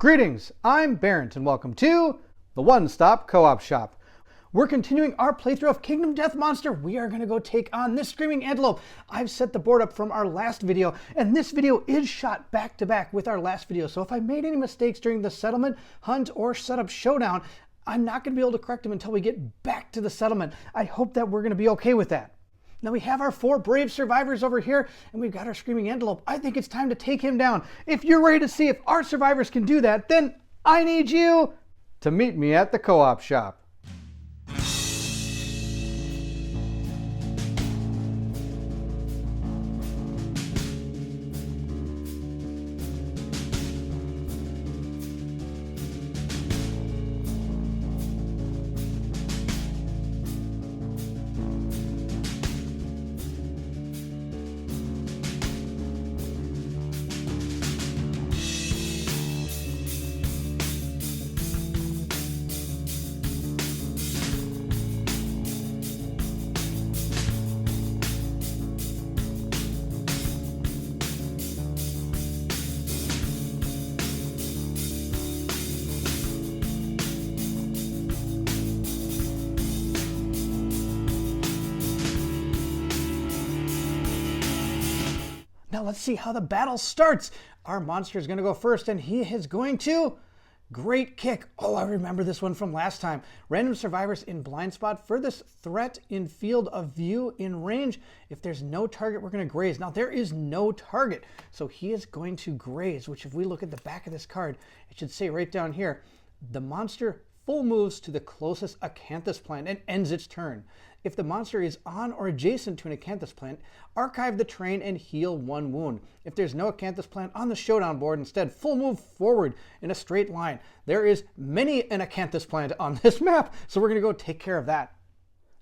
Greetings, I'm Barrett and welcome to the One Stop Co-op Shop. We're continuing our playthrough of Kingdom Death Monster. We are going to go take on this screaming antelope. I've set the board up from our last video, and this video is shot back to back with our last video. So if I made any mistakes during the settlement, hunt, or setup showdown, I'm not going to be able to correct them until we get back to the settlement. I hope that we're going to be okay with that. Now we have our 4 brave survivors over here, and we've got our screaming antelope. I think it's time to take him down. If you're ready to see if our survivors can do that, then I need you to meet me at the co-op shop. Now let's see how the battle starts. Our monster is going to go first, and he is going to great kick. Oh, I remember this one from last time. Random survivors in blind spot. Furthest threat in field of view in range. If there's no target, we're going to graze. Now there is no target, so he is going to graze, which if we look at the back of this card, it should say right down here, the monster full moves to the closest acanthus plant and ends its turn. If the monster is on or adjacent to an acanthus plant, archive the terrain and heal 1 wound. If there's no acanthus plant on the showdown board, instead full move forward in a straight line. There is many an acanthus plant on this map, so we're going to go take care of that.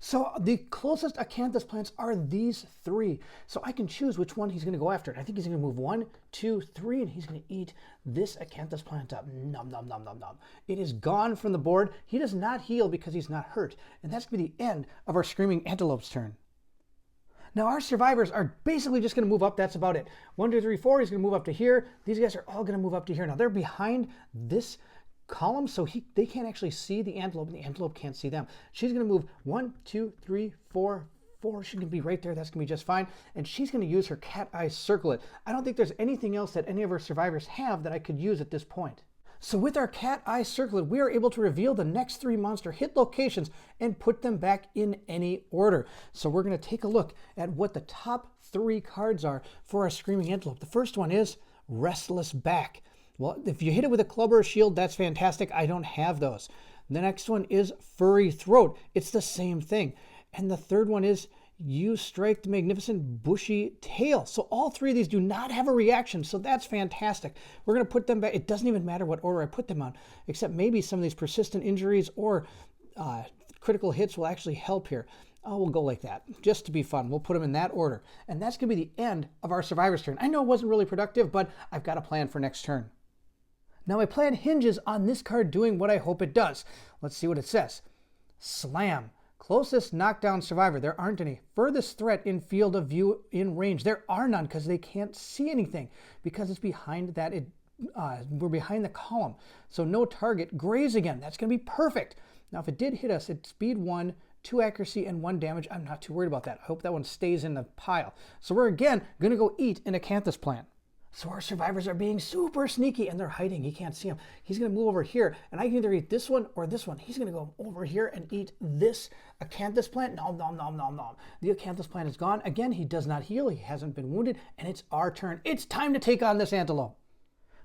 So the closest acanthus plants are these 3. So I can choose which one he's going to go after. I think he's going to move 1, 2, 3, and he's going to eat this acanthus plant up. Nom, nom, nom, nom, nom. It is gone from the board. He does not heal because he's not hurt. And that's going to be the end of our screaming antelope's turn. Now our survivors are basically just going to move up. That's about it. 1, 2, 3, 4. He's going to move up to here. These guys are all going to move up to here. Now they're behind this column, so they can't actually see the antelope, and the antelope can't see them. She's going to move 1, 2, 3, 4. She's going to be right there. That's going to be just fine. And she's going to use her cat eye circlet. I don't think there's anything else that any of our survivors have that I could use at this point. So with our cat eye circlet, we are able to reveal the next 3 monster hit locations and put them back in any order. So we're going to take a look at what the top 3 cards are for our screaming antelope. The first one is Restless Back. Well, if you hit it with a club or a shield, that's fantastic. I don't have those. The next one is Furry Throat. It's the same thing. And the third one is You Strike the Magnificent Bushy Tail. So all 3 of these do not have a reaction, so that's fantastic. We're going to put them back. It doesn't even matter what order I put them on, except maybe some of these persistent injuries or critical hits will actually help here. Oh, we'll go like that, just to be fun. We'll put them in that order. And that's going to be the end of our survivor's turn. I know it wasn't really productive, but I've got a plan for next turn. Now my plan hinges on this card doing what I hope it does. Let's see what it says. Slam. Closest knockdown survivor. There aren't any. Furthest threat in field of view in range. There are none because they can't see anything because it's behind that. We're behind the column. So no target. Graze again. That's going to be perfect. Now if it did hit us, it's speed 1, 2 accuracy, and 1 damage. I'm not too worried about that. I hope that one stays in the pile. So we're again going to go eat an acanthus plant. So our survivors are being super sneaky, and they're hiding. He can't see them. He's going to move over here, and I can either eat this one or this one. He's going to go over here and eat this acanthus plant. Nom, nom, nom, nom, nom. The acanthus plant is gone. Again, he does not heal. He hasn't been wounded, and it's our turn. It's time to take on this antelope.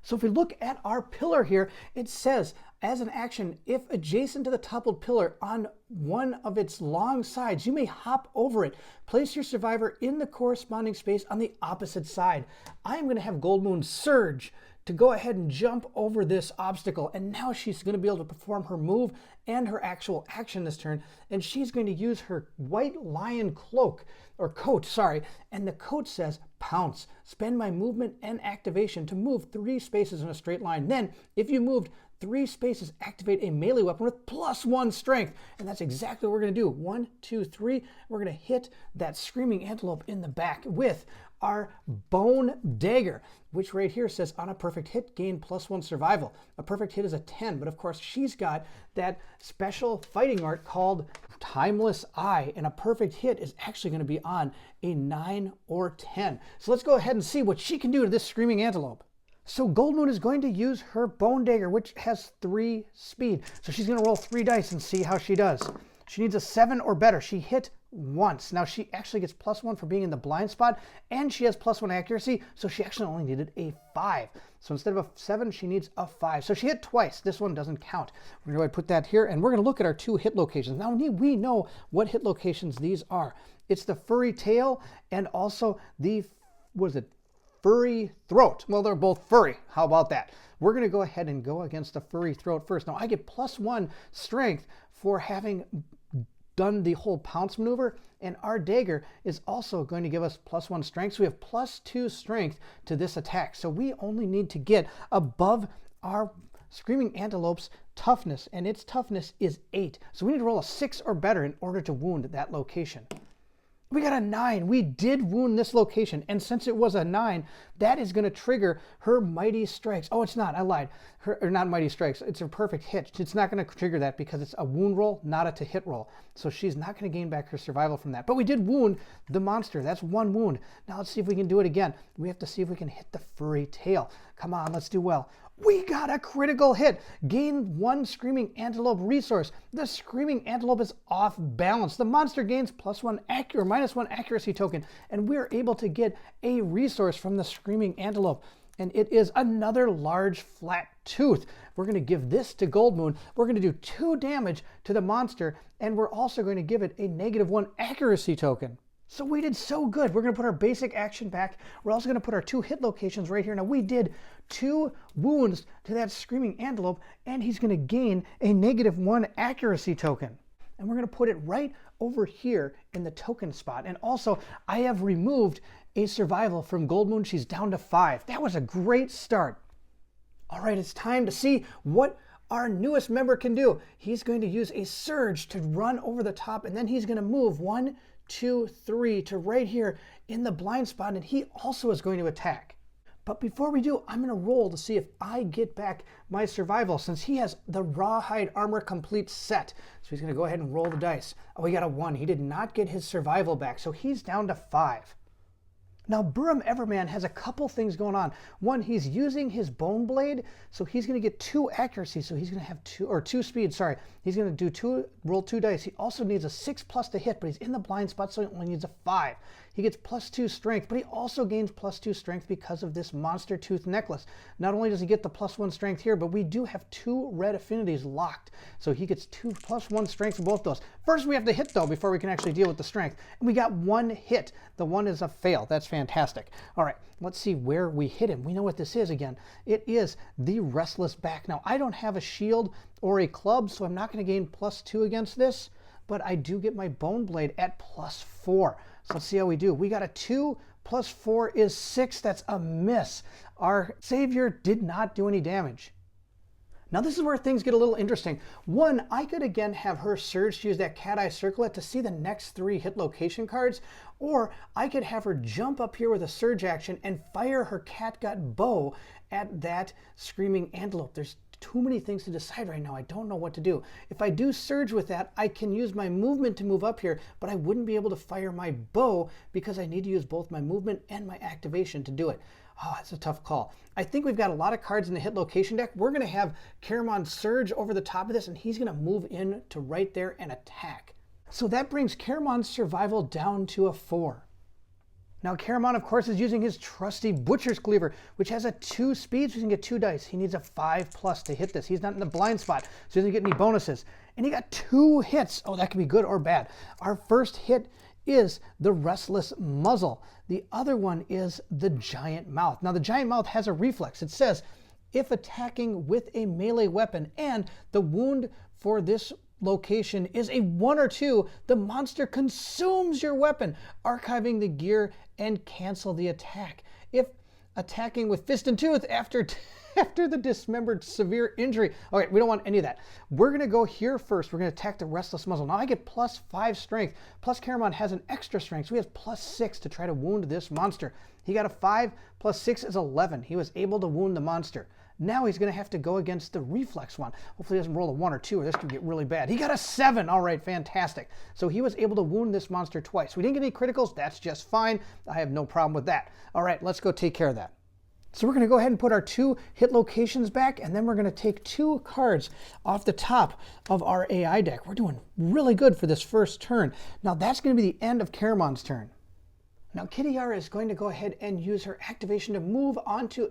So if we look at our pillar here, it says, as an action, if adjacent to the toppled pillar on one of its long sides, you may hop over it. Place your survivor in the corresponding space on the opposite side. I am going to have Gold Moon surge to go ahead and jump over this obstacle. And now she's going to be able to perform her move and her actual action this turn. And she's going to use her white lion cloak, or coat, sorry. And the coat says, pounce. Spend my movement and activation to move 3 spaces in a straight line. Then, if you moved 3 spaces, activate a melee weapon with +1 strength. And that's exactly what we're going to do. 1, 2, 3. We're going to hit that screaming antelope in the back with our Bone Dagger, which right here says on a perfect hit, gain +1 survival. A perfect hit is a 10, but of course she's got that special fighting art called Timeless Eye, and a perfect hit is actually going to be on a 9 or 10. So let's go ahead and see what she can do to this Screaming Antelope. So Goldmoon is going to use her Bone Dagger, which has 3 speed. So she's going to roll 3 dice and see how she does. She needs a 7 or better. She hit once. Now she actually gets +1 for being in the blind spot, and she has +1 accuracy, so she actually only needed a 5. So instead of a 7, she needs a 5. So she hit twice. This one doesn't count. We're going to go ahead and put that here, and we're going to look at our 2 hit locations. Now we know what hit locations these are. It's the furry tail and also the, furry throat. Well, they're both furry. How about that? We're going to go ahead and go against the furry throat first. Now I get +1 strength for having done the whole pounce maneuver, and our dagger is also going to give us +1 strength. So we have +2 strength to this attack. So we only need to get above our Screaming Antelope's toughness, and its toughness is 8. So we need to roll a 6 or better in order to wound that location. We got a 9. We did wound this location, and since it was a 9, that is going to trigger her Mighty Strikes. Oh, it's not. I lied. Or not Mighty Strikes. It's a perfect hit. It's not going to trigger that because it's a wound roll, not a to hit roll. So she's not going to gain back her survival from that. But we did wound the monster. That's 1 wound. Now let's see if we can do it again. We have to see if we can hit the furry tail. Come on, let's do well. We got a critical hit. Gain 1 Screaming Antelope resource. The Screaming Antelope is off balance. The monster gains +1 -1 accuracy token, and we're able to get a resource from the Screaming Antelope. And it is another large flat tooth. We're going to give this to Goldmoon. We're going to do 2 damage to the monster, and we're also going to give it a -1 accuracy token. So we did so good. We're going to put our basic action back. We're also going to put our 2 hit locations right here. Now we did 2 wounds to that Screaming Antelope, and he's going to gain a -1 accuracy token. And we're going to put it right over here in the token spot. And also, I have removed a survival from Goldmoon. She's down to 5. That was a great start. All right, it's time to see what our newest member can do. He's going to use a surge to run over the top, and then he's going to move 1, 2, 3 to right here in the blind spot, and he also is going to attack. But before we do, I'm going to roll to see if I get back my survival, since he has the Rawhide Armor Complete set. So he's going to go ahead and roll the dice. Oh, we got a 1. He did not get his survival back, so he's down to 5. Now, Burim Everman has a couple things going on. One, he's using his Bone Blade, so he's going to get 2 accuracy, so he's going to have 2 speed, sorry. He's going to do roll 2 dice. He also needs a 6+ to hit, but he's in the blind spot, so he only needs a 5. He gets +2 strength, but he also gains +2 strength because of this monster tooth necklace. Not only does he get the +1 strength here, but we do have 2 red affinities locked. So he gets +1 strength for both those. First, we have to hit, though, before we can actually deal with the strength. And we got 1 hit. The 1 is a fail. That's fantastic. All right, let's see where we hit him. We know what this is again. It is the Restless Back. Now, I don't have a shield or a club, so I'm not going to gain +2 against this, but I do get my Bone Blade at +4. So let's see how we do. We got a 2 + 4 is 6. That's a miss. Our savior did not do any damage. Now this is where things get a little interesting. One, I could again have her surge to use that cat eye circlet to see the next 3 hit location cards, or I could have her jump up here with a surge action and fire her catgut bow at that Screaming Antelope. There's too many things to decide right now. I don't know what to do. If I do surge with that, I can use my movement to move up here, but I wouldn't be able to fire my bow because I need to use both my movement and my activation to do it. Oh, it's a tough call. I think we've got a lot of cards in the hit location deck. We're going to have Caramon surge over the top of this, and he's going to move in to right there and attack. So that brings Caramon's survival down to a 4. Now Caramon, of course, is using his trusty Butcher's Cleaver, which has a 2 speed, so he can get 2 dice. He needs a 5+ to hit this. He's not in the blind spot, so he doesn't get any bonuses. And he got 2 hits. Oh, that can be good or bad. Our first hit is the Restless Muzzle. The other one is the Giant Mouth. Now the Giant Mouth has a reflex. It says, if attacking with a melee weapon and the wound for this location is a 1 or 2, the monster consumes your weapon, archiving the gear and cancel the attack. If attacking with fist and tooth after after the dismembered severe injury. Okay, we don't want any of that. We're going to go here first. We're going to attack the restless muzzle. Now I get +5 strength. Plus Caramon has an extra strength, so he has +6 to try to wound this monster. He got a 5 + 6 is 11. He was able to wound the monster. Now he's going to have to go against the reflex one. Hopefully he doesn't roll a 1 or 2 or this could get really bad. He got a 7. All right, fantastic. So he was able to wound this monster twice. We didn't get any criticals. That's just fine. I have no problem with that. All right, let's go take care of that. So we're going to go ahead and put our 2 hit locations back, and then we're going to take 2 cards off the top of our AI deck. We're doing really good for this first turn. Now that's going to be the end of Caramon's turn. Now Kitty Yara is going to go ahead and use her activation to move onto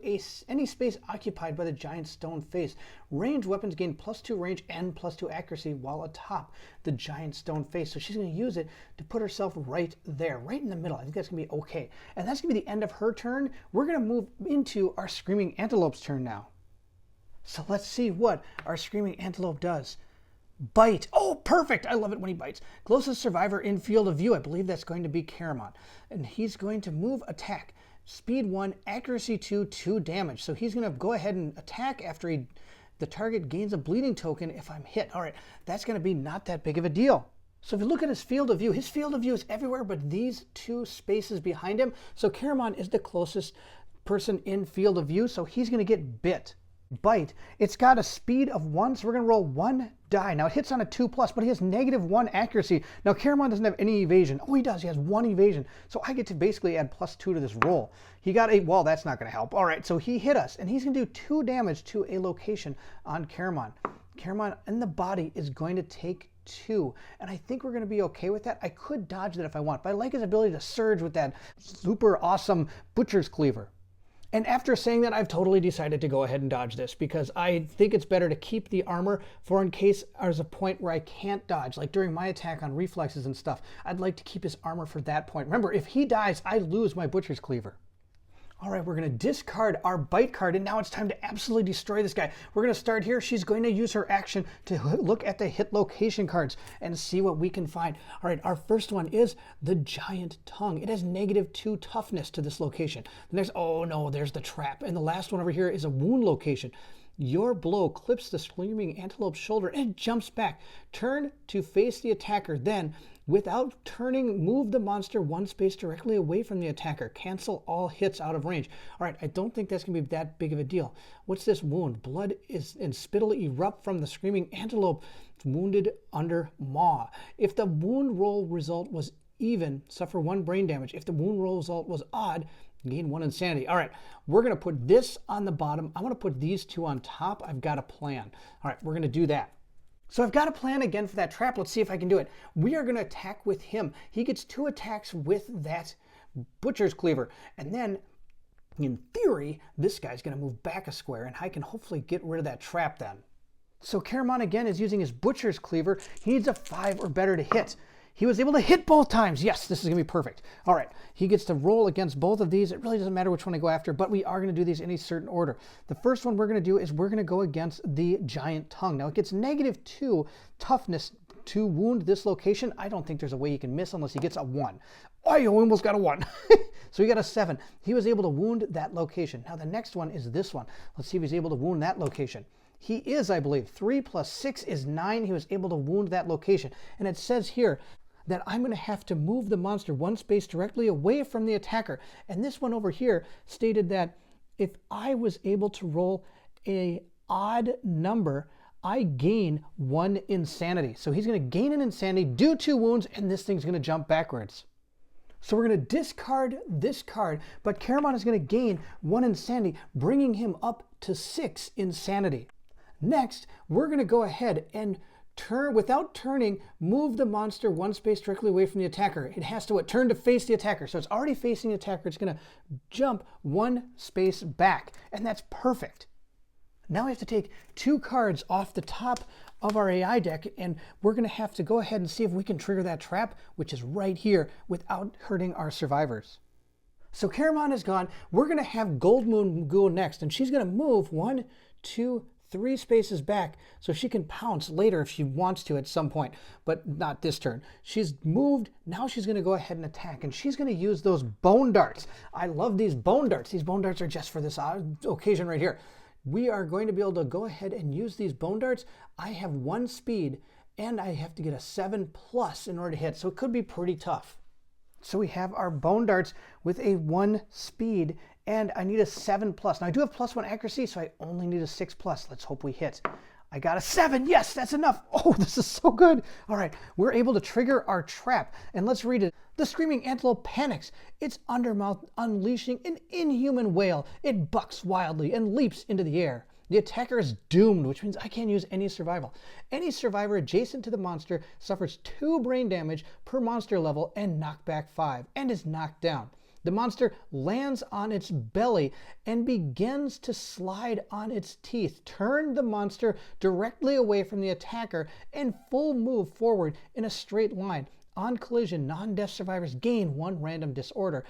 any space occupied by the giant stone face. Ranged weapons gain +2 range and +2 accuracy while atop the giant stone face. So she's going to use it to put herself right there, right in the middle. I think that's going to be okay. And that's going to be the end of her turn. We're going to move into our Screaming Antelope's turn now. So let's see what our Screaming Antelope does. Bite. Oh, perfect. I love it when he bites. Closest survivor in field of view. I believe that's going to be Caramon. And he's going to move attack. Speed 1, accuracy 2, 2 damage. So he's going to go ahead and attack after the target gains a bleeding token if I'm hit. All right, that's going to be not that big of a deal. So if you look at his field of view is everywhere but these 2 spaces behind him. So Caramon is the closest person in field of view, so he's going to get bit. Bite. It's got a speed of 1, so we're going to roll 1 die. Now it hits on a 2+, but he has -1 accuracy. Now Caramon doesn't have any evasion. Oh, he does. He has 1 evasion. So I get to basically add +2 to this roll. He got a, well, that's not going to help. All right, so he hit us, and he's going to do 2 damage to a location on Caramon. Caramon in the body is going to take 2, and I think we're going to be okay with that. I could dodge that if I want, but I like his ability to surge with that super awesome Butcher's Cleaver. And after saying that, I've totally decided to go ahead and dodge this because I think it's better to keep the armor for in case there's a point where I can't dodge, like during my attack on reflexes and stuff. I'd like to keep his armor for that point. Remember, if he dies, I lose my Butcher's Cleaver. All right, we're going to discard our bite card, and now it's time to absolutely destroy this guy. We're going to start here. She's going to use her action to look at the hit location cards and see what we can find. All right, our first one is the giant tongue. It has -2 toughness to this location. The next, oh no, there's the trap. And the last one over here is a wound location. Your blow clips the Screaming Antelope's shoulder and it jumps back. Turn to face the attacker, then without turning, move the monster 1 space directly away from the attacker. Cancel all hits out of range. All right, I don't think that's going to be that big of a deal. What's this wound? Blood and spittle erupt from the Screaming Antelope wounded under maw. If the wound roll result was even, suffer 1 brain damage. If the wound roll result was odd, gain 1 insanity. All right, we're going to put this on the bottom. I'm going to put these 2 on top. I've got a plan. All right, we're going to do that. So I've got a plan again for that trap. Let's see if I can do it. We are going to attack with him. He gets 2 attacks with that Butcher's Cleaver. And then, in theory, this guy's going to move back a square, and I can hopefully get rid of that trap then. So Caramon again is using his Butcher's Cleaver. He needs a 5 or better to hit. He was able to hit both times. Yes, this is going to be perfect. All right, he gets to roll against both of these. It really doesn't matter which one I go after, but we are going to do these in a certain order. The first one we're going to do is we're going to go against the giant tongue. Now, it gets -2 toughness to wound this location. I don't think there's a way he can miss unless he gets a 1. Oh, you almost got a 1. So he got a 7. He was able to wound that location. Now, the next one is this one. Let's see if he's able to wound that location. He is, I believe. 3 + 6 is 9. He was able to wound that location. And it says here that I'm going to have to move the monster 1 space directly away from the attacker. And this one over here stated that if I was able to roll an odd number, I gain 1 insanity. So he's going to gain an insanity, do 2 wounds, and this thing's going to jump backwards. So we're going to discard this card, but Caramon is going to gain 1 insanity, bringing him up to 6 insanity. Next, we're going to go ahead and without turning, move the monster 1 space directly away from the attacker. It has to turn to face the attacker. So it's already facing the attacker. It's going to jump 1 space back, and that's perfect. Now we have to take 2 cards off the top of our AI deck, and we're going to have to go ahead and see if we can trigger that trap, which is right here, without hurting our survivors. So Caramon is gone. We're going to have Gold Moon go next, and she's going to move 1, 2, 3 spaces back so she can pounce later if she wants to at some point, but not this turn. She's moved. Now she's going to go ahead and attack, and she's going to use those bone darts. I love these bone darts. These bone darts are just for this occasion right here. We are going to be able to go ahead and use these bone darts. I have 1 speed, and I have to get a 7+ in order to hit, so it could be pretty tough. So we have our bone darts with a 1 speed, and I need a 7+. Now I do have +1 accuracy, so I only need a 6+. Let's hope we hit. I got a 7. Yes, that's enough. Oh, this is so good. All right, we're able to trigger our trap, and let's read it. The screaming antelope panics, its undermouth unleashing an inhuman wail. It bucks wildly and leaps into the air. The attacker is doomed, which means I can't use any survival. Any survivor adjacent to the monster suffers 2 brain damage per monster level and knockback 5, and is knocked down. The monster lands on its belly and begins to slide on its teeth. Turn the monster directly away from the attacker and full move forward in a straight line. On collision, non-death survivors gain 1 random disorder,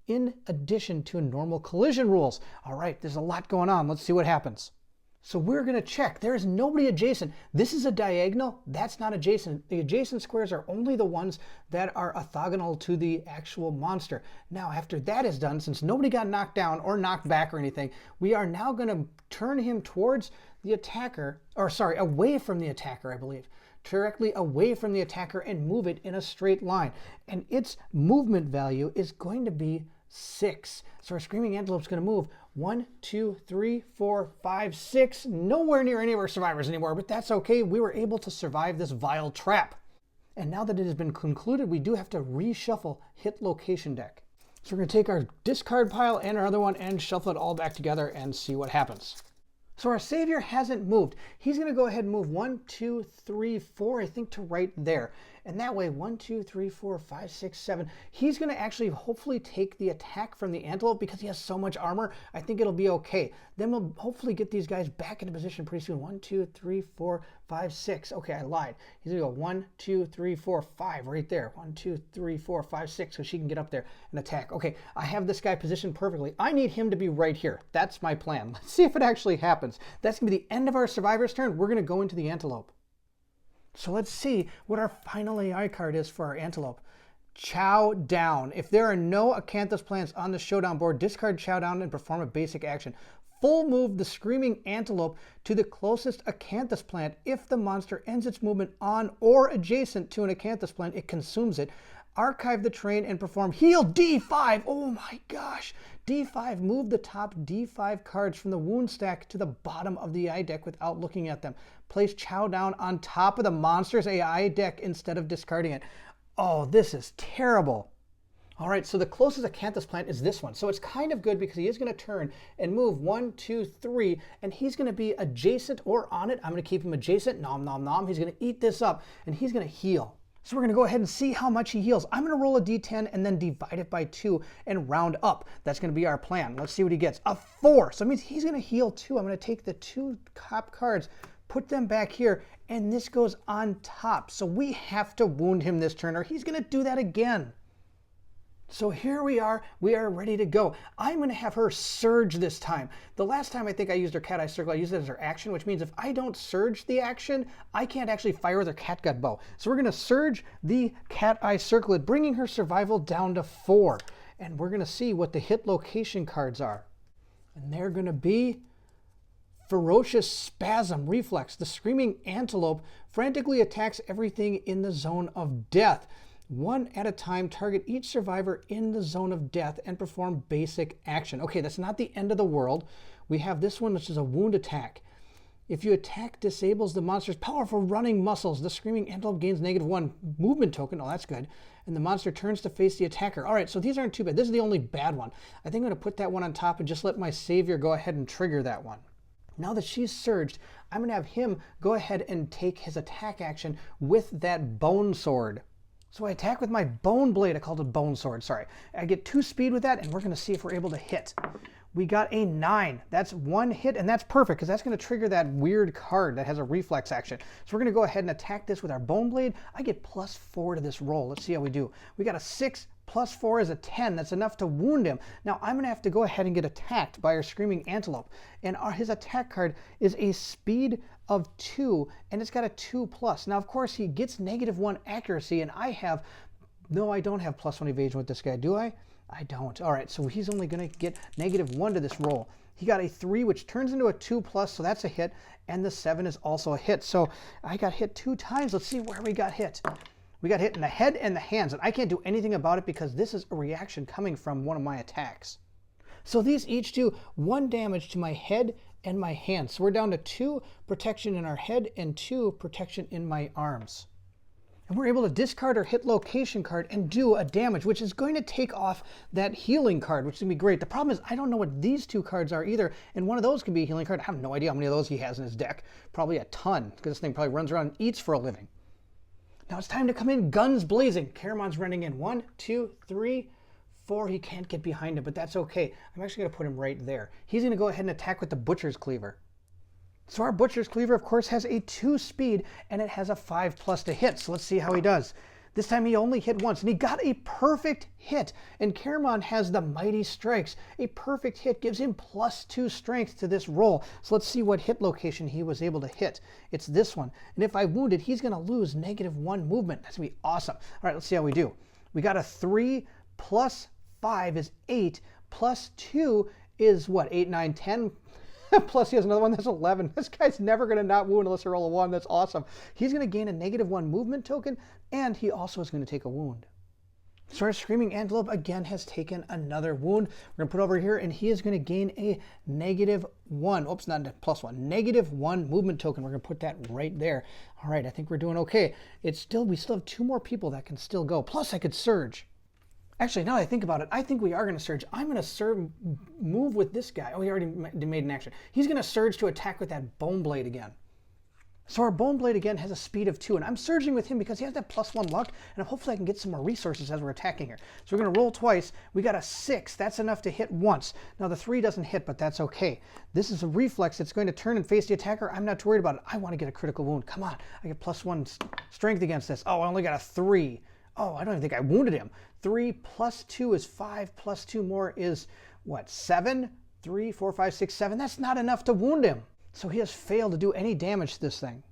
in addition to normal collision rules. All right, there's a lot going on. Let's see what happens. So we're going to check. There is nobody adjacent. This is a diagonal. That's not adjacent. The adjacent squares are only the ones that are orthogonal to the actual monster. Now, after that is done, since nobody got knocked down or knocked back or anything, we are now going to turn him towards the attacker, or sorry, away from the attacker, I believe. Directly away from the attacker and move it in a straight line. And its movement value is going to be 6. So our screaming antelope is going to move 1, 2, 3, 4, 5, 6. Nowhere near any of our survivors anymore, but that's okay. We were able to survive this vile trap. And now that it has been concluded, we do have to reshuffle hit location deck. So we're going to take our discard pile and our other one and shuffle it all back together and see what happens. So our savior hasn't moved. He's going to go ahead and move 1, 2, 3, 4, I think, to right there. And that way, 1, 2, 3, 4, 5, 6, 7. He's going to actually hopefully take the attack from the antelope because he has so much armor. I think it'll be okay. Then we'll hopefully get these guys back into position pretty soon. 1, 2, 3, 4, 5, 6. Okay, I lied. He's going to go 1, 2, 3, 4, 5 right there. 1, 2, 3, 4, 5, 6 so she can get up there and attack. Okay, I have this guy positioned perfectly. I need him to be right here. That's my plan. Let's see if it actually happens. That's going to be the end of our survivor's turn. We're going to go into the antelope. So let's see what our final AI card is for our antelope. Showdown. If there are no Acanthus plants on the Showdown board, discard Showdown and perform a basic action. Full move the screaming antelope to the closest Acanthus plant. If the monster ends its movement on or adjacent to an Acanthus plant, it consumes it. Archive the terrain and perform heal D5. Oh my gosh. D5, move the top D5 cards from the wound stack to the bottom of the AI deck without looking at them. Place Showdown on top of the monster's AI deck instead of discarding it. Oh, this is terrible. All right, so the closest Acanthus plant is this one. So it's kind of good because he is going to turn and move 1, 2, 3, and he's going to be adjacent or on it. I'm going to keep him adjacent. Nom, nom, nom. He's going to eat this up, and he's going to heal. So we're going to go ahead and see how much he heals. I'm going to roll a d10 and then divide it by 2 and round up. That's going to be our plan. Let's see what he gets. A 4. So it means he's going to heal 2. I'm going to take the 2 top cards, put them back here, and this goes on top. So we have to wound him this turn, or he's going to do that again. So here we are ready to go. I'm going to have her surge this time. The last time I think I used her cat eye circle, I used it as her action, which means if I don't surge the action, I can't actually fire with her catgut bow. So we're going to surge the cat eye circlet, bringing her survival down to 4. And we're going to see what the hit location cards are. And they're going to be Ferocious Spasm Reflex. The screaming antelope frantically attacks everything in the zone of death. 1 at a time, target each survivor in the zone of death and perform basic action. Okay, that's not the end of the world. We have this one, which is a wound attack. If you attack disables the monster's powerful running muscles, the screaming antelope gains -1 movement token. Oh, that's good. And the monster turns to face the attacker. All right, so these aren't too bad. This is the only bad one. I think I'm going to put that one on top and just let my savior go ahead and trigger that one. Now that she's surged, I'm going to have him go ahead and take his attack action with that bone sword. So I attack with my bone blade. I called it bone sword, sorry. I get 2 speed with that, and we're going to see if we're able to hit. We got a 9. That's 1 hit, and that's perfect, because that's going to trigger that weird card that has a reflex action. So we're going to go ahead and attack this with our bone blade. I get +4 to this roll. Let's see how we do. We got a 6 +4 is a 10. That's enough to wound him. Now I'm going to have to go ahead and get attacked by our Screaming Antelope. And his attack card is a speed of 2, and it's got a 2+. Now, of course, he gets -1 accuracy, and I don't have +1 evasion with this guy, do I? I don't. All right, so he's only going to get -1 to this roll. He got a 3, which turns into a 2+, so that's a hit, and the 7 is also a hit. So I got hit 2 times. Let's see where we got hit. We got hit in the head and the hands, and I can't do anything about it because this is a reaction coming from one of my attacks. So these each do 1 damage to my head and my hands. So we're down to 2 protection in our head and 2 protection in my arms. And we're able to discard our hit location card and do a damage, which is going to take off that healing card, which is going to be great. The problem is I don't know what these 2 cards are either, and one of those could be a healing card. I have no idea how many of those he has in his deck. Probably a ton, because this thing probably runs around and eats for a living. Now it's time to come in guns blazing. Caramon's running in. 1, 2, 3, 4. He can't get behind him, but that's okay. I'm actually going to put him right there. He's going to go ahead and attack with the Butcher's Cleaver. So our Butcher's Cleaver, of course, has a 2 speed, and it has a 5+ to hit. So let's see how he does. This time he only hit once, and he got a perfect hit. And Caramon has the Mighty Strikes. A perfect hit gives him +2 strength to this roll. So let's see what hit location he was able to hit. It's this one. And if I wound it, he's going to lose -1 movement. That's going to be awesome. All right, let's see how we do. We got a 3 + 5 is 8, +2 is what, 8, 9, 10? Plus he has another one that's 11. This guy's never going to not wound unless I roll a 1. That's awesome. He's going to gain a -1 movement token, and he also is going to take a wound. So our Screaming Antelope again has taken another wound. We're going to put it over here, and he is going to gain a -1. Oops, not a +1. -1 movement token. We're going to put that right there. All right, I think we're doing okay. We still have 2 more people that can still go. Plus I could surge. Actually, now that I think about it, I think we are going to surge. I'm going to move with this guy. Oh, he already made an action. He's going to surge to attack with that Bone Blade again. So our Bone Blade again has a speed of 2, and I'm surging with him because he has that +1 luck, and hopefully I can get some more resources as we're attacking here. So we're going to roll twice. We got a 6. That's enough to hit once. Now the 3 doesn't hit, but that's okay. This is a reflex. It's going to turn and face the attacker. I'm not too worried about it. I want to get a critical wound. Come on. I get +1 strength against this. Oh, I only got a 3. Oh, I don't even think I wounded him. 3 + 2 is 5, + 2 more is, what, 7? 3, 4, 5, 6, 7. That's not enough to wound him. So he has failed to do any damage to this thing.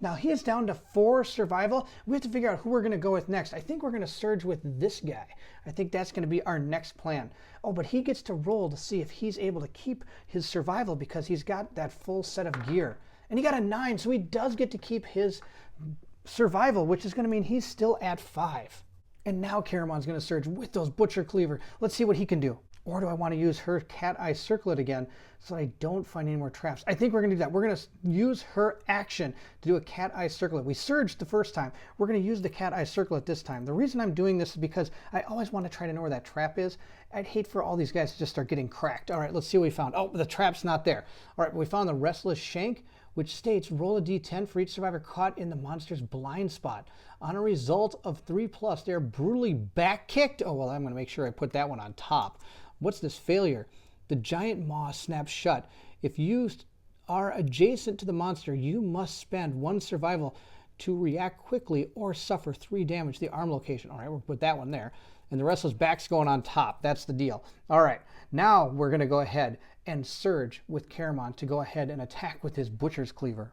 Now he is down to 4 survival. We have to figure out who we're going to go with next. I think we're going to surge with this guy. I think that's going to be our next plan. Oh, but he gets to roll to see if he's able to keep his survival because he's got that full set of gear. And he got a 9, so he does get to keep his survival, which is going to mean he's still at 5. And now Caramon's going to surge with those Butcher Cleaver. Let's see what he can do. Or do I want to use her Cat Eye Circlet again so I don't find any more traps? I think we're going to do that. We're going to use her action to do a Cat Eye Circlet. We surged the first time. We're going to use the Cat Eye Circlet this time. The reason I'm doing this is because I always want to try to know where that trap is. I'd hate for all these guys to just start getting cracked. All right, let's see what we found. Oh, the trap's not there. All right, we found the Restless Shank, which states roll a d10 for each survivor caught in the monster's blind spot. On a result of 3+, they are brutally back kicked. Oh, well, I'm going to make sure I put that one on top. What's this failure? The giant maw snaps shut. If you are adjacent to the monster, you must spend 1 survival to react quickly or suffer 3 damage to the arm location. All right, we'll put that one there. And the Restless Back's going on top. That's the deal. All right, now we're going to go ahead and surge with Caramon to go ahead and attack with his Butcher's Cleaver.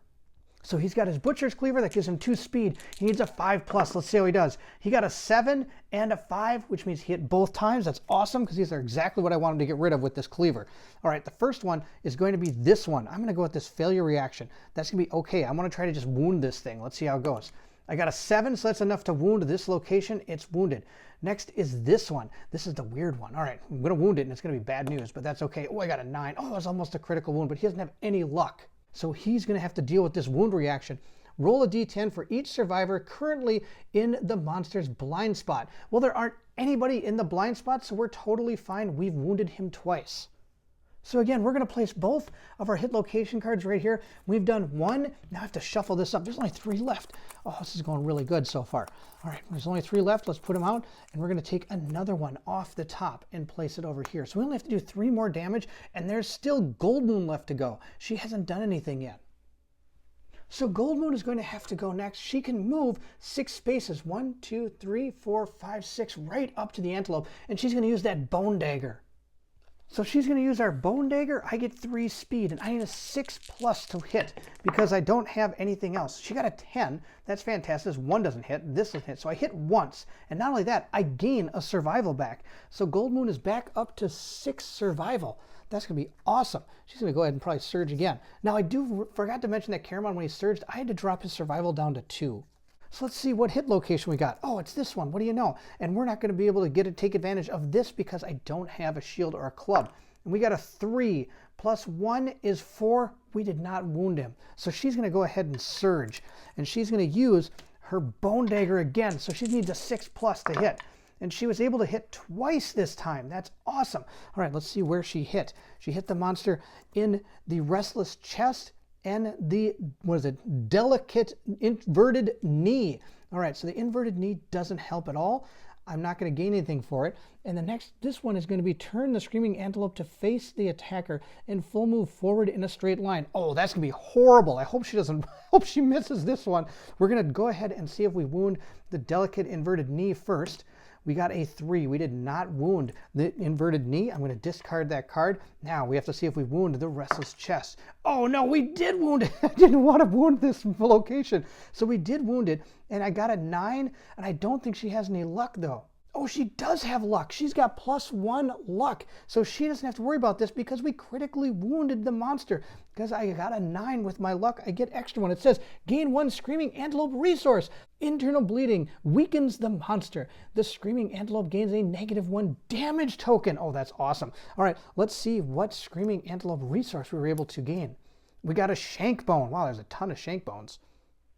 So he's got his Butcher's Cleaver that gives him 2 speed. He needs a 5+. Let's see how he does. He got a 7 and a 5, which means he hit both times. That's awesome because these are exactly what I want him to get rid of with this cleaver. All right, the first one is going to be this one. I'm going to go with this failure reaction. That's going to be okay. I want to try to just wound this thing. Let's see how it goes. I got a 7, so that's enough to wound this location. It's wounded. Next is this one. This is the weird one. All right, I'm going to wound it, and it's going to be bad news, but that's okay. Oh, I got a 9. Oh, that's almost a critical wound, but he doesn't have any luck. So he's going to have to deal with this wound reaction. Roll a d10 for each survivor currently in the monster's blind spot. Well, there aren't anybody in the blind spot, so we're totally fine. We've wounded him twice. So again, we're going to place both of our hit location cards right here. We've done 1. Now I have to shuffle this up. There's only 3 left. Oh, this is going really good so far. All right, there's only 3 left. Let's put them out, and we're going to take another one off the top and place it over here. So we only have to do 3 more damage, and there's still Gold Moon left to go. She hasn't done anything yet. So Gold Moon is going to have to go next. She can move 6 spaces, 1, 2, 3, 4, 5, 6, right up to the Antelope, and she's going to use that Bone Dagger. So she's going to use our Bone Dagger. I get 3 speed, and I need a 6+ to hit because I don't have anything else. She got a 10. That's fantastic. This 1 doesn't hit. This doesn't hit. So I hit once. And not only that, I gain a survival back. So Gold Moon is back up to 6 survival. That's going to be awesome. She's going to go ahead and probably surge again. Now, I forgot to mention that Caramon, when he surged, I had to drop his survival down to 2. So let's see what hit location we got. Oh, it's this one. What do you know? And we're not going to be able to take advantage of this because I don't have a shield or a club. And we got a 3 plus 1 is 4. We did not wound him. So she's going to go ahead and surge. And she's going to use her Bone Dagger again. So she needs a 6+ to hit. And she was able to hit twice this time. That's awesome. All right, let's see where she hit. She hit the monster in the restless chest and the, delicate inverted knee. All right, so the inverted knee doesn't help at all. I'm not going to gain anything for it. And this one is going to be turn the Screaming Antelope to face the attacker and full move forward in a straight line. Oh, that's going to be horrible. I hope she misses this one. We're going to go ahead and see if we wound the delicate inverted knee first. We got a 3. We did not wound the inverted knee. I'm going to discard that card. Now we have to see if we wound the restless chest. Oh no, we did wound it. I didn't want to wound this location. So we did wound it, and I got a 9, and I don't think she has any luck though. Oh, she does have luck. She's got +1 luck. So she doesn't have to worry about this because we critically wounded the monster. Because I got a 9 with my luck, I get extra 1. It says, gain 1 Screaming Antelope resource. Internal bleeding weakens the monster. The Screaming Antelope gains a -1 damage token. Oh, that's awesome. All right, let's see what Screaming Antelope resource we were able to gain. We got a shank bone. Wow, there's a ton of shank bones.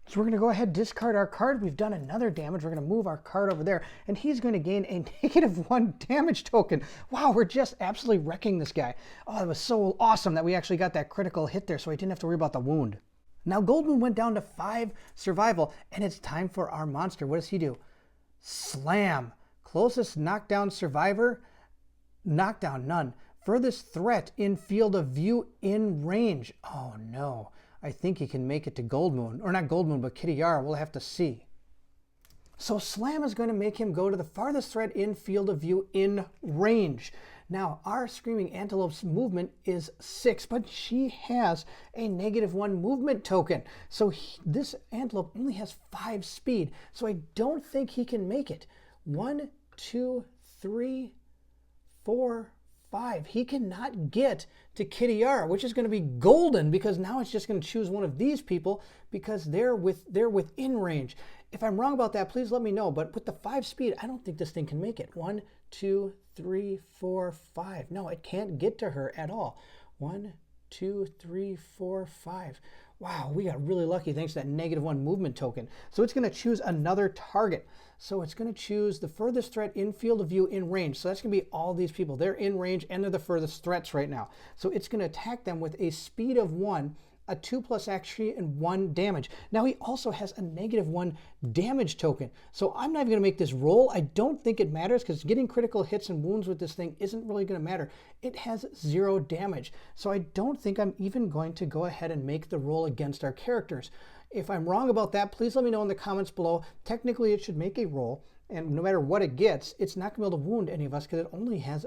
So we're going to go ahead and discard our card. We've done another damage. We're going to move our card over there, and he's going to gain a -1 damage token. Wow, we're just absolutely wrecking this guy. Oh, it was so awesome that we actually got that critical hit there, so I didn't have to worry about the wound. Now, Gold Moon went down to 5 survival, and it's time for our monster. What does he do? Slam. Closest knockdown survivor, knockdown, none. Furthest threat in field of view in range. Oh, no. I think he can make it to Gold Moon. Or not Gold Moon, but Kittyara. We'll have to see. So Slam is going to make him go to the farthest threat in field of view in range. Now, our Screaming Antelope's movement is 6, but she has a -1 movement token. So this antelope only has 5 speed. So I don't think he can make it. 1, 2, 3, 4, 5. He cannot get to Kittyara, which is going to be golden because now it's just going to choose one of these people because they're within range. If I'm wrong about that, please let me know. But with the 5 speed, I don't think this thing can make it. 1, 2, 3, 4, 5. No, it can't get to her at all. 1, 2, 3, 4, 5. Wow, we got really lucky thanks to that -1 movement token. So it's going to choose another target. So it's going to choose the furthest threat in field of view in range. So that's going to be all these people. They're in range and they're the furthest threats right now. So it's going to attack them with a speed of 1, a 2+ accuracy, and 1 damage. Now he also has a -1 damage token. So I'm not even going to make this roll. I don't think it matters because getting critical hits and wounds with this thing isn't really going to matter. It has 0 damage. So I don't think I'm even going to go ahead and make the roll against our characters. If I'm wrong about that, please let me know in the comments below. Technically, it should make a roll, and no matter what it gets, it's not going to be able to wound any of us because it only has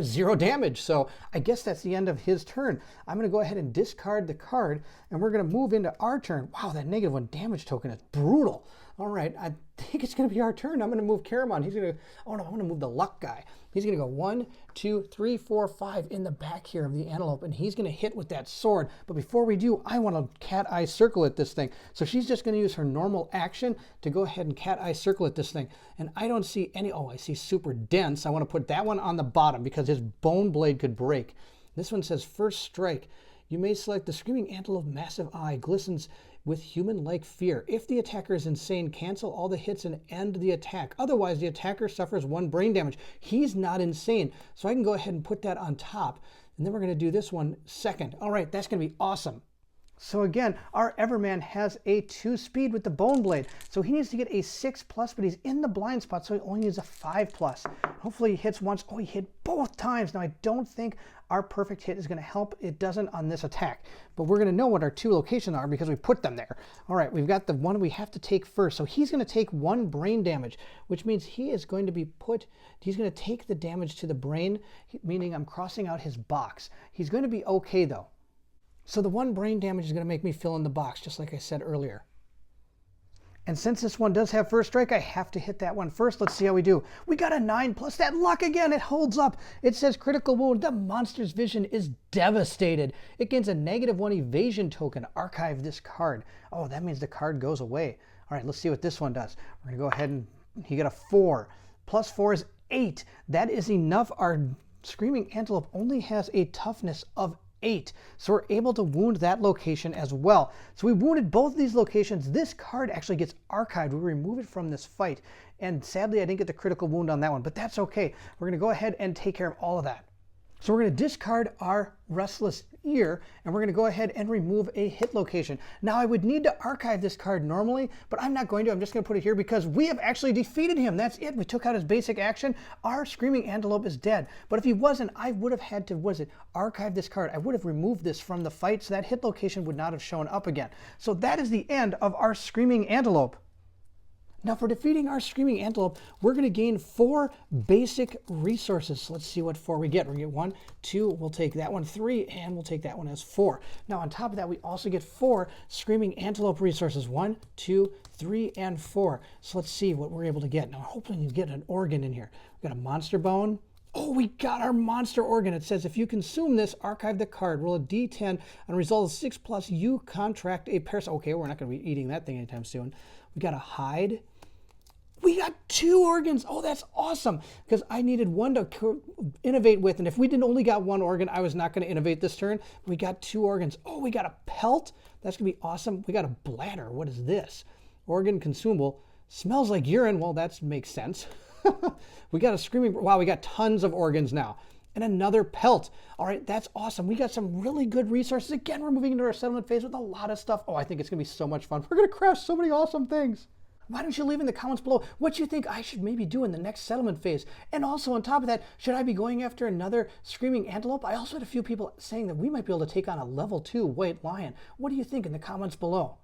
0 damage. So I guess that's the end of his turn. I'm going to go ahead and discard the card, and we're going to move into our turn. Wow, that -1 damage token is brutal. All right, I think it's going to be our turn. I'm going to move Caramon. He's going to, oh no, I want to move the luck guy. He's going to go 1, 2, 3, 4, 5 in the back here of the antelope, and he's going to hit with that sword. But before we do, I want to cat eye circle at this thing. So she's just going to use her normal action to go ahead and cat eye circle at this thing. And I don't see any, oh, I see super dense. I want to put that one on the bottom because his bone blade could break. This one says first strike. You may select the Screaming Antelope Massive Eye, glistens with human-like fear. If the attacker is insane, cancel all the hits and end the attack. Otherwise, the attacker suffers 1 brain damage. He's not insane, so I can go ahead and put that on top. And then we're going to do this one second. All right, that's going to be awesome. So again, our Everman has a 2-speed with the Bone Blade. So he needs to get a 6+, but he's in the blind spot, so he only needs a 5+. Hopefully he hits once. Oh, he hit both times. Now I don't think our perfect hit is going to help. It doesn't on this attack. But we're going to know what our 2 locations are because we put them there. All right, we've got the one we have to take first. So he's going to take 1 brain damage, which means he is going to be he's going to take the damage to the brain, meaning I'm crossing out his box. He's going to be okay though. So the 1 brain damage is going to make me fill in the box, just like I said earlier. And since this one does have first strike, I have to hit that one first. Let's see how we do. We got a 9 plus that luck again. It holds up. It says critical wound. The monster's vision is devastated. It gains a -1 evasion token. Archive this card. Oh, that means the card goes away. All right, let's see what this one does. We're going to go ahead and he got a 4. Plus 4 is 8. That is enough. Our Screaming Antelope only has a toughness of 8. So we're able to wound that location as well. So we wounded both of these locations. This card actually gets archived. We remove it from this fight. And sadly, I didn't get the critical wound on that one, but that's okay. We're going to go ahead and take care of all of that. So we're going to discard our Restless Ear, and we're going to go ahead and remove a hit location. Now, I would need to archive this card normally, but I'm not going to. I'm just going to put it here because we have actually defeated him. That's it. We took out his basic action. Our Screaming Antelope is dead. But if he wasn't, I would have had to, archive this card. I would have removed this from the fight, so that hit location would not have shown up again. So that is the end of our Screaming Antelope. Now for defeating our Screaming Antelope, we're going to gain 4 basic resources. So let's see what 4 we get. We're going to get 1, 2, we'll take that one, 3, and we'll take that one as 4. Now on top of that, we also get 4 Screaming Antelope resources. 1, 2, 3, and 4. So let's see what we're able to get. Now hopefully you get an organ in here. We've got a monster bone. Oh, we got our monster organ. It says if you consume this, archive the card, roll a d10, on a result of 6+, you contract a parasite. Okay, we're not going to be eating that thing anytime soon. We got a hide. We got 2 organs. Oh, that's awesome. Because I needed 1 to innovate with. And if we only got 1 organ, I was not going to innovate this turn. We got 2 organs. Oh, we got a pelt. That's going to be awesome. We got a bladder. What is this? Organ consumable. Smells like urine. Well, that makes sense. We got a screaming. Wow, we got tons of organs now. And another pelt. All right, that's awesome. We got some really good resources. Again, we're moving into our settlement phase with a lot of stuff. Oh, I think it's going to be so much fun. We're going to craft so many awesome things. Why don't you leave in the comments below what you think I should maybe do in the next settlement phase? And also on top of that, should I be going after another Screaming Antelope? I also had a few people saying that we might be able to take on a level 2 White Lion. What do you think in the comments below?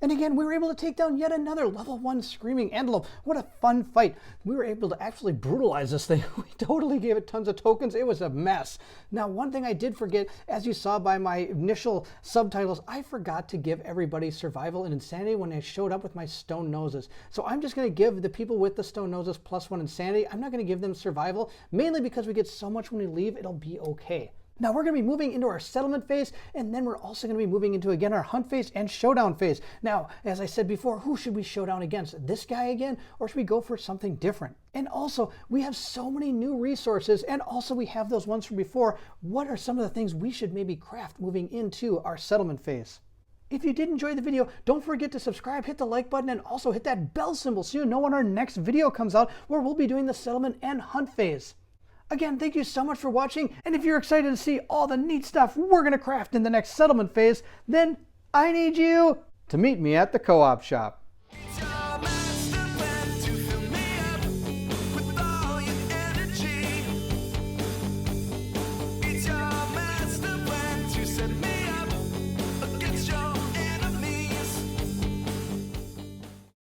And again, we were able to take down yet another level 1 Screaming Antelope. What a fun fight. We were able to actually brutalize this thing. We totally gave it tons of tokens. It was a mess. Now, one thing I did forget, as you saw by my initial subtitles, I forgot to give everybody survival and insanity when I showed up with my stone noses. So I'm just going to give the people with the stone noses +1 insanity. I'm not going to give them survival, mainly because we get so much when we leave, it'll be okay. Now we're going to be moving into our settlement phase, and then we're also going to be moving into, again, our hunt phase and showdown phase. Now, as I said before, who should we showdown against? This guy again, or should we go for something different? And also, we have so many new resources, and also we have those ones from before. What are some of the things we should maybe craft moving into our settlement phase? If you did enjoy the video, don't forget to subscribe, hit the like button, and also hit that bell symbol so you know when our next video comes out where we'll be doing the settlement and hunt phase. Again, thank you so much for watching, and if you're excited to see all the neat stuff we're going to craft in the next settlement phase, then I need you to meet me at the co-op shop.